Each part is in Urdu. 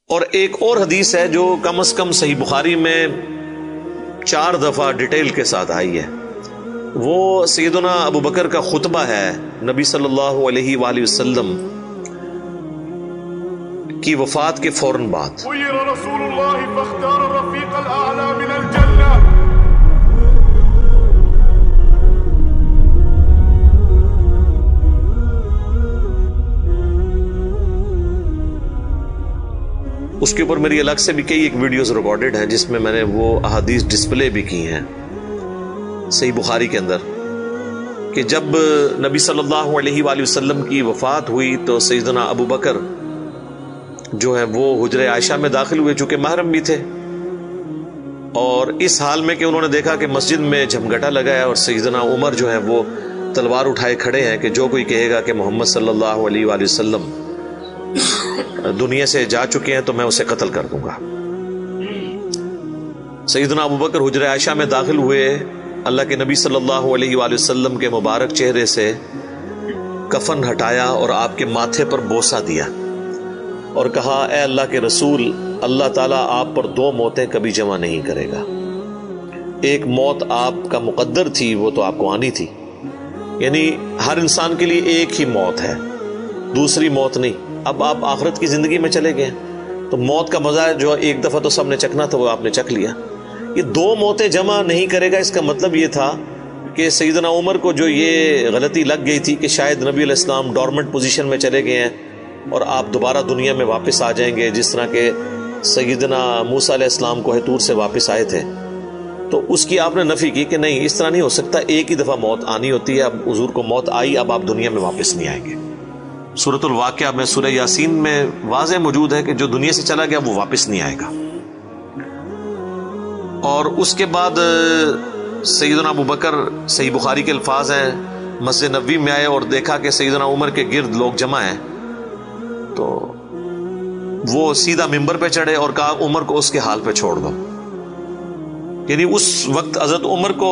اور ایک اور حدیث ہے جو کم از کم صحیح بخاری میں 4 دفعہ ڈیٹیل کے ساتھ آئی ہے، وہ سیدنا ابو بکر کا خطبہ ہے نبی صلی اللہ علیہ وآلہ وسلم کی وفات کے فوراً بعد۔ خیر رسول اللہ فاختار الرفیق الاعلی من الجنہ۔ اس کے اوپر میری الگ سے بھی کئی ایک ویڈیوز ریکارڈڈ ہیں جس میں نے وہ احادیث ڈسپلے بھی کی ہیں صحیح بخاری کے اندر، کہ جب نبی صلی اللہ علیہ وآلہ وسلم کی وفات ہوئی تو سیدنا ابو بکر جو ہے وہ حجرہ عائشہ میں داخل ہوئے، چونکہ محرم بھی تھے، اور اس حال میں کہ انہوں نے دیکھا کہ مسجد میں جھمگٹا لگا ہے اور سیدنا عمر جو ہے وہ تلوار اٹھائے کھڑے ہیں کہ جو کوئی کہے گا کہ محمد صلی اللہ علیہ وآلہ وسلم دنیا سے جا چکے ہیں تو میں اسے قتل کر دوں گا۔ سیدنا ابو بکر حجرہ عائشہ میں داخل ہوئے، اللہ کے نبی صلی اللہ علیہ وآلہ وسلم کے مبارک چہرے سے کفن ہٹایا اور آپ کے ماتھے پر بوسہ دیا اور کہا، اے اللہ کے رسول، اللہ تعالیٰ آپ پر 2 موتیں کبھی جمع نہیں کرے گا، ایک موت آپ کا مقدر تھی وہ تو آپ کو آنی تھی، یعنی ہر انسان کے لیے ایک ہی موت ہے، دوسری موت نہیں۔ اب آپ آخرت کی زندگی میں چلے گئے تو موت کا مزہ جو ایک دفعہ تو سب نے چکھنا تھا وہ آپ نے چکھ لیا، یہ 2 موتیں جمع نہیں کرے گا، اس کا مطلب یہ تھا کہ سیدنا عمر کو جو یہ غلطی لگ گئی تھی کہ شاید نبی علیہ السلام ڈورمنٹ پوزیشن میں چلے گئے ہیں اور آپ دوبارہ دنیا میں واپس آ جائیں گے، جس طرح کہ سیدنا موسیٰ علیہ السلام کوہ طور سے واپس آئے تھے، تو اس کی آپ نے نفی کی کہ نہیں، اس طرح نہیں ہو سکتا، ایک ہی دفعہ موت آنی ہوتی ہے، اب حضور کو موت آئی، اب آپ دنیا میں واپس نہیں آئیں گے۔ سورۃ الواقعہ میں سورہ یاسین میں واضح موجود ہے کہ جو دنیا سے چلا گیا وہ واپس نہیں آئے گا۔ اور اس کے بعد سیدنا ابو بکر، صحیح بخاری کے الفاظ ہیں، مسجد نبوی میں آئے اور دیکھا کہ سیدنا عمر کے گرد لوگ جمع ہیں، تو وہ سیدھا ممبر پہ چڑھے اور کہا عمر کو اس کے حال پہ چھوڑ دو، یعنی اس وقت حضرت عمر کو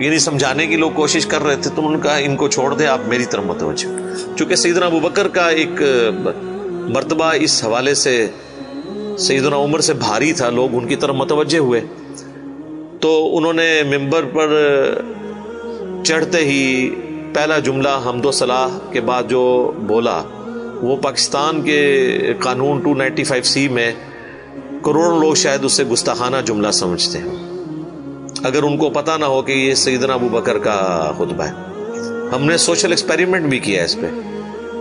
یعنی سمجھانے کی لوگ کوشش کر رہے تھے، تو انہوں نے کہا ان کو چھوڑ دے، آپ میری طرف متوجہ۔ چونکہ سیدنا ابو بکر کا ایک مرتبہ اس حوالے سے سیدنا عمر سے بھاری تھا، لوگ ان کی طرف متوجہ ہوئے، تو انہوں نے ممبر پر چڑھتے ہی پہلا جملہ حمد و ثناء کے بعد جو بولا وہ پاکستان کے قانون 295C میں کروڑوں لوگ شاید اسے گستاخانہ جملہ سمجھتے ہیں، اگر ان کو پتہ نہ ہو کہ یہ سیدنا ابو بکر کا خطبہ ہے۔ ہم نے سوشل ایکسپیریمنٹ بھی کیا اس پہ،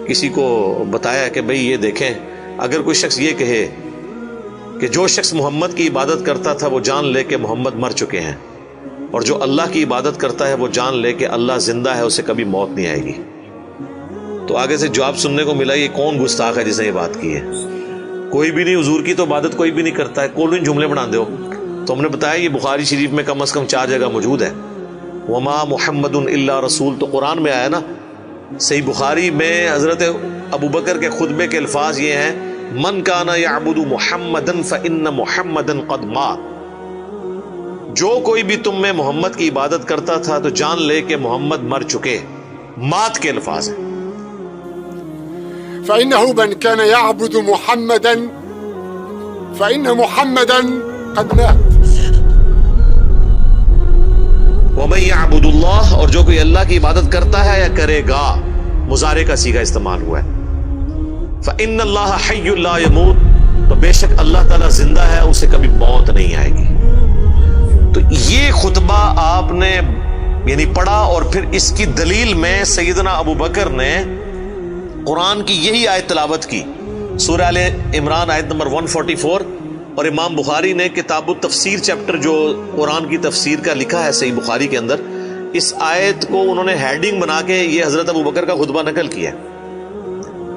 کسی کو بتایا کہ بھئی یہ دیکھیں، اگر کوئی شخص یہ کہے کہ جو شخص محمد کی عبادت کرتا تھا وہ جان لے کہ محمد مر چکے ہیں، اور جو اللہ کی عبادت کرتا ہے وہ جان لے کہ اللہ زندہ ہے، اسے کبھی موت نہیں آئے گی، تو آگے سے جواب سننے کو ملا یہ کون گستاخ ہے جس نے یہ بات کی ہے؟ کوئی بھی نہیں، حضور کی تو عبادت کوئی بھی نہیں کرتا ہے، کون جملے بنا دو۔ تو ہم نے بتایا یہ بخاری شریف میں کم از کم 4 جگہ موجود ہے، وما محمد الا رسول، تو قرآن میں آیا نا۔ صحیح بخاری میں حضرت ابو بکر کے خطبے کے الفاظ یہ ہیں، من کان یعبد محمدا فان محمدا قد مات، جو کوئی بھی تم میں محمد کی عبادت کرتا تھا تو جان لے کہ محمد مر چکے، مات کے الفاظ ہیں۔ فإنه من كان يعبد محمدا فإن محمدا قد مات۔ وَمَن يَعْبُدُ اللَّهَ، اور جو کوئی اللہ کی عبادت کرتا ہے یا کرے گا، مضارع کا صیغہ استعمال ہوا ہے، فَإِنَّ اللَّهَ حَيٌّ لَا يَمُوتُ، تو بے شک اللہ تعالیٰ زندہ ہے، اسے کبھی موت نہیں آئے گی۔ تو یہ خطبہ آپ نے یعنی پڑھا، اور پھر اس کی دلیل میں سیدنا ابو بکر نے قرآن کی یہی آیت تلاوت کی، سورہ آل عمران آیت نمبر 144، اور امام بخاری نے کتاب التفسیر چیپٹر جو قرآن کی تفسیر کا لکھا ہے صحیح بخاری کے اندر، اس آیت کو انہوں نے ہیڈنگ بنا کے یہ حضرت ابو بکر کا خطبہ نقل کیا،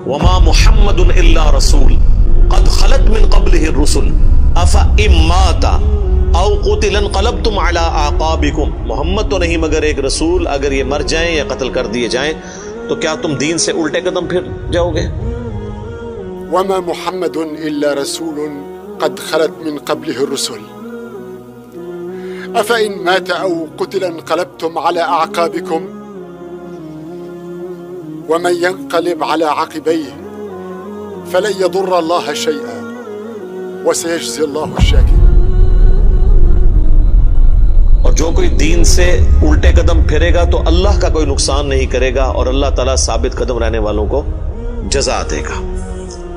وما محمد الا رسول قد خلت من قبله الرسل افإن مات او قتل انقلبتم على اعقابكم، محمد تو نہیں مگر ایک رسول، اگر یہ مر جائیں یا قتل کر دیے جائیں تو کیا تم دین سے الٹے قدم پھر جاؤ گے؟ وما محمد الا رسول قد خلت من قبله الرسل افإن مات او قتل انقلبتم على اعقابكم ومن ينقلب على عقبيه فلن يضر الله شيئا وسيجزي الله الشاكرين. اور جو کوئی دین سے الٹے قدم پھرے گا تو اللہ کا کوئی نقصان نہیں کرے گا اور اللہ تعالیٰ ثابت قدم رہنے والوں کو جزا دے گا،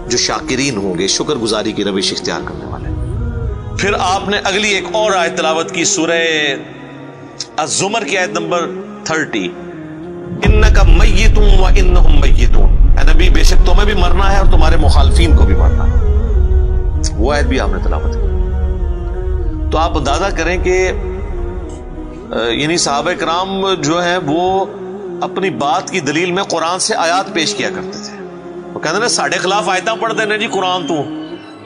جو شاکرین ہوں گے، شکر گزاری کی روش اختیار کرنے والے۔ پھر آپ نے اگلی ایک اور آیت تلاوت کی، سورہ الزمر کی آیت نمبر 30، انک میت وانہم میتون، اے نبی بے شک تمہیں بھی مرنا ہے اور تمہارے مخالفین کو بھی مرنا ہے۔ وہ آیت بھی آپ نے تلاوت کی۔ تو آپ اندازہ کریں کہ یعنی صحابہ کرام جو ہیں وہ اپنی بات کی دلیل میں قرآن سے آیات پیش کیا کرتے تھے۔ وہ کہتے ہیں ساڑھے خلاف آیتاں پڑھتے ہیں جی قرآن تو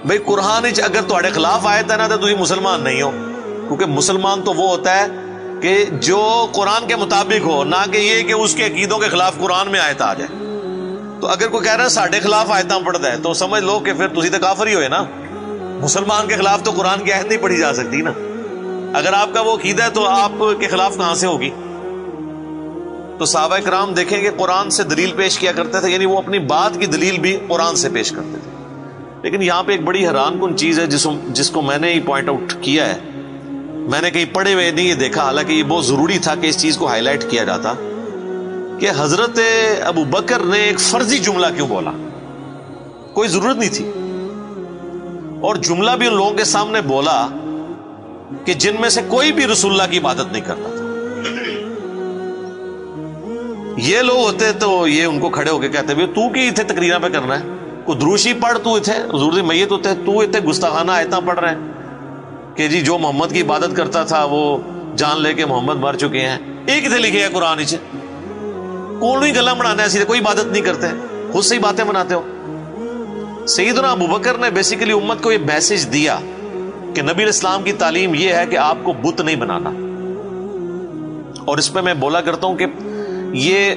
بھئی قرآن اگر تھوڑے خلاف آیت ہے نا تو تسی مسلمان نہیں ہو، کیونکہ مسلمان تو وہ ہوتا ہے کہ جو قرآن کے مطابق ہو، نہ کہ یہ کہ اس کے عقیدوں کے خلاف قرآن میں آیت آ جائے۔ تو اگر کوئی کہہ رہا ہے ساڑھے خلاف آیتاں پڑھتا ہے تو سمجھ لو کہ پھر تسی تو کافر ہی ہوئے نا، مسلمان کے خلاف تو قرآن کی آیت نہیں پڑھی جا سکتی نا۔ اگر آپ کا وہ عقیدہ ہے تو آپ کے خلاف کہاں سے ہوگی؟ تو صحابہ کرام دیکھیں کہ قرآن سے دلیل پیش کیا کرتے تھے، یعنی وہ اپنی بات کی دلیل بھی قرآن سے پیش کرتے تھے۔ لیکن یہاں پہ ایک بڑی حیران کن چیز ہے جس کو میں نے ہی پوائنٹ آؤٹ کیا ہے، میں نے کہیں پڑھے ہوئے نہیں یہ دیکھا، حالانکہ یہ بہت ضروری تھا کہ اس چیز کو ہائی لائٹ کیا جاتا، کہ حضرت ابو بکر نے ایک فرضی جملہ کیوں بولا؟ کوئی ضرورت نہیں تھی، اور جملہ بھی ان لوگوں کے سامنے بولا کہ جن میں سے کوئی بھی رسول اللہ کی عبادت نہیں کرتا تھا۔ یہ لوگ ہوتے تو یہ ان کو کھڑے ہو کے کہتے بھی تو کی اتنے تقریرہ پہ کرنا ہے، کوئی دروشی پڑھ تو اتنے حضور دی میت ہوتے تو اتنے گستاخانہ آیتاں پڑھ رہے ہیں کہ جی جو محمد کی عبادت کرتا تھا وہ جان لے کے محمد مر چکے ہیں۔ ایک اتنے لکھے ہے قرآن ہی کون ہی گلا بنانا ہے، سیدھے کوئی عبادت نہیں کرتے، خود سے ہی باتیں بناتے ہو۔ سیدنا ابو بکر نے بیسیکلی امت کو یہ میسج دیا کہ نبی الاسلام کی تعلیم یہ ہے کہ آپ کو بت نہیں بنانا، اور اس پہ میں بولا کرتا ہوں کہ یہ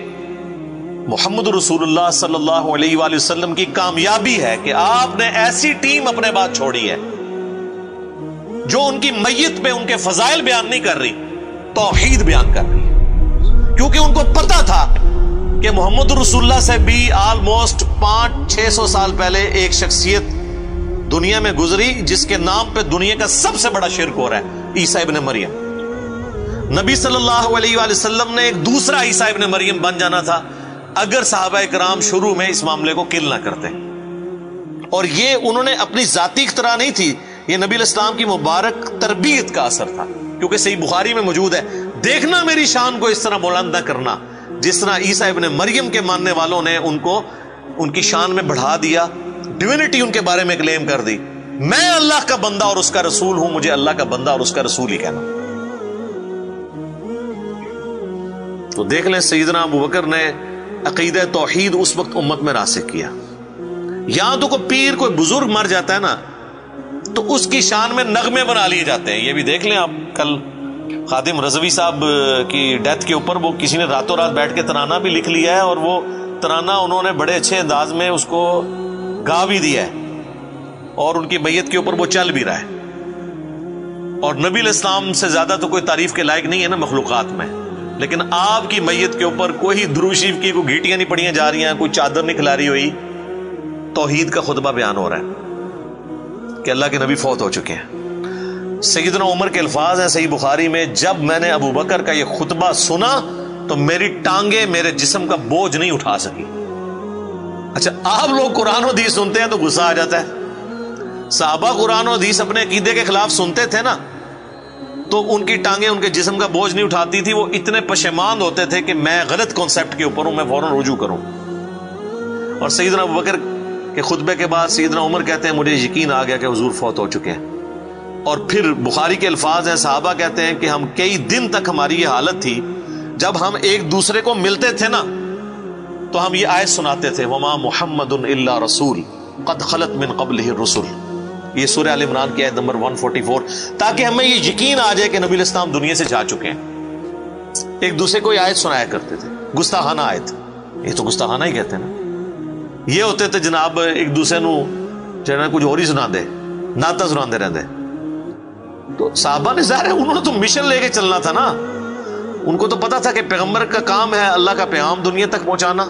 محمد رسول اللہ صلی اللہ علیہ وآلہ وسلم کی کامیابی ہے کہ آپ نے ایسی ٹیم اپنے بعد چھوڑی ہے جو ان کی میت پہ ان کے فضائل بیان نہیں کر رہی، توحید بیان کر رہی ہے، کیونکہ ان کو پتا تھا کہ محمد رسول اللہ سے بھی آلموسٹ 500-600 سال پہلے ایک شخصیت دنیا میں گزری جس کے نام پہ دنیا کا سب سے بڑا شرک ہو رہا ہے، عیسیٰ ابن مریم۔ نبی صلی اللہ علیہ وآلہ وسلم نے ایک دوسرا عیسیٰ ابن مریم بن جانا تھا اگر صحابہ کرام شروع میں اس معاملے کو کل نہ کرتے، اور یہ انہوں نے اپنی ذاتی اختراع نہیں تھی، یہ نبی الاسلام کی مبارک تربیت کا اثر تھا، کیونکہ صحیح بخاری میں موجود ہے، دیکھنا میری شان کو اس طرح بلند نہ کرنا جس طرح عیسیٰ ابن مریم کے ماننے والوں نے ان کی شان میں بڑھا دیا، ڈیوینٹی ان کے بارے میں کلیم کر دی۔ میں اللہ کا بندہ اور اس کا رسول ہوں، مجھے اللہ کا بندہ اور اس کا رسول ہی کہنا۔ تو دیکھ لیں سیدنا ابو بکر نے عقیدہ توحید اس وقت امت میں راسخ کیا۔ یہاں تو کوئی پیر کوئی بزرگ مر جاتا ہے نا تو اس کی شان میں نغمے بنا لیے جاتے ہیں۔ یہ بھی دیکھ لیں آپ، کل خادم رضوی صاحب کی ڈیتھ کے اوپر وہ کسی نے راتوں رات بیٹھ کے ترانہ بھی لکھ لیا ہے، اور وہ ترانہ انہوں نے بڑے اچھے انداز میں اس کو گا بھی دیا ہے، اور ان کی میت کے اوپر وہ چل بھی رہا ہے۔ اور نبی علیہ السلام سے زیادہ تو کوئی تعریف کے لائق نہیں ہے نا مخلوقات میں، لیکن آپ کی میت کے اوپر کوئی درود شریف کی کوئی گھیٹیاں نہیں پڑیاں جا رہی ہیں، کوئی چادر نہیں کھلاری ہوئی، توحید کا خطبہ بیان ہو رہا ہے کہ اللہ کے نبی فوت ہو چکے ہیں۔ سیدنا عمر کے الفاظ ہیں صحیح بخاری میں، جب میں نے ابو بکر کا یہ خطبہ سنا تو میری ٹانگیں میرے جسم کا بوجھ نہیں اٹھا سکی۔ اچھا، آپ لوگ قرآن و حدیث سنتے ہیں تو غصہ آ جاتا ہے، صحابہ قرآن و حدیث اپنے عقیدے کے خلاف سنتے تھے نا تو ان کی ٹانگیں ان کے جسم کا بوجھ نہیں اٹھاتی تھی، وہ اتنے پشیمان ہوتے تھے کہ میں غلط کانسیپٹ کے اوپر ہوں، میں فوراً رجوع کروں۔ اور سیدنا ابو بکر کے خطبے کے بعد سیدنا عمر کہتے ہیں مجھے یقین آ گیا کہ حضور فوت ہو چکے ہیں۔ اور پھر بخاری کے الفاظ ہیں، صحابہ کہتے ہیں کہ ہم کئی دن تک ہماری یہ حالت تھی، جب ہم ایک دوسرے کو ملتے تھے نا تو ہم یہ آیت سناتے تھے، وما محمد الا رسول قد خلت من قبلہ الرسل، یہ سورہ آل عمران کی آیت نمبر 144، تاکہ ہمیں یہ یقین آ جائے کہ نبی علیہ السلام دنیا سے جا چکے ہیں۔ ایک دوسرے کو یہ آیت سنایا کرتے تھے، گستاخانہ آیت، یہ تو گستاخانہ ہی کہتے ہیں نا۔ یہ ہوتے تھے جناب ایک دوسرے نو جناب کچھ اور ہی سنا دے، ناتا سنا دے رہتے۔ تو صحابہ نے ظاہر ہے انہوں نے تو مشن لے کے چلنا تھا نا، ان کو تو پتا تھا کہ پیغمبر کا کام ہے اللہ کا پیغام دنیا تک پہنچانا،